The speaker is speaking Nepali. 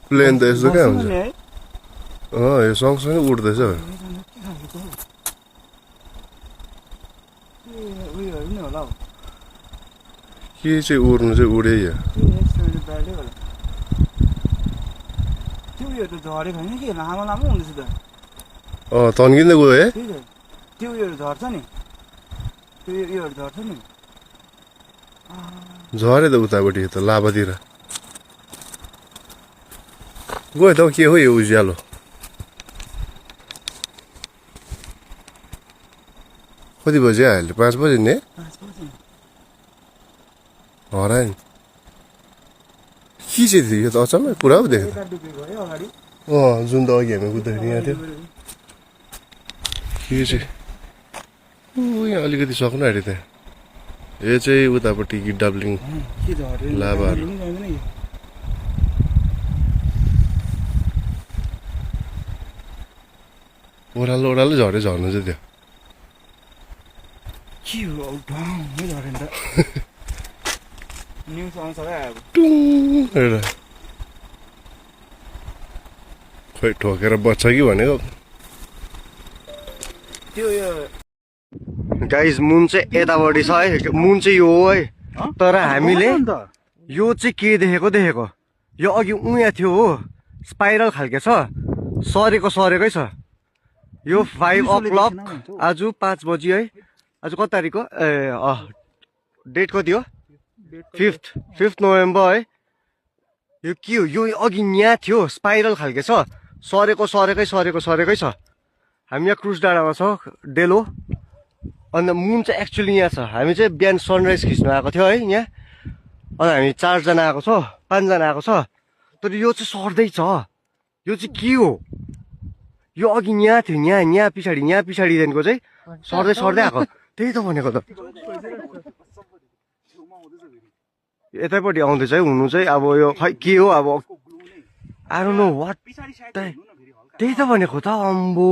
प्लेन त यस्तो क्या हुन्छ यो सँगसँगै उड्दैछ के चाहिँ उड्नु चाहिँ उडे यो तन्किँदै गयो है त्यो उयोहरू झर्छ नि त्यो उयोहरू झर्छ नि झरे त उतापट्टि त लाभातिर गयो त के हो यो उज्यालो कति बजी आयो 5 बजी नि हरायो नि के चाहिँ थियो यो त अचम्मै पुरा पो देखेँ जुन त अघि हामी कुद्दाखेरि यहाँ थियो के चाहिँ यहाँ अलिकति सक्नु अरे त्यहाँ यो चाहिँ उतापट्टि डाब्लिङ लाभाहरू ओह्रालो ओह्रालो झऱ्यो झर्नु चाहिँ त्यो खोइ ठोकेर बच्छ कि भनेको गाइस मुन चाहिँ यतापट्टि छ है मुन चाहिँ यो हो है तर हामीले यो चाहिँ के देखेको यो अघि उहाँ थियो हो स्पाइरल खालके छ सरेकै छ यो 5 o'clock आज 5 बजी है आज कति तारिक हो डेट कति हो 5th नोभेम्बर है यो के हो यो अघि यहाँ थियो स्पाइरल खालके छ सरेकै छ हामी यहाँ क्रुज डाँडामा छ डेलो अन्त मुन चाहिँ एक्चुअली यहाँ छ हामी चाहिँ बिहान सनराइज खिच्नु आएको थियो है यहाँ अनि हामी 4 जना आएको छ 5 जना आएको छ तर यो चाहिँ सर्दैछ यो चाहिँ के हो यो अघि यहाँ थियो यहाँ पछाडिदेखिको चाहिँ सर्दै आएको त्यही त भनेको त यतैपट्टि आउँदैछ है हुनु चाहिँ अब यो खै के हो अब आई डोन्ट नो वाट त्यही त भनेको त अम्बो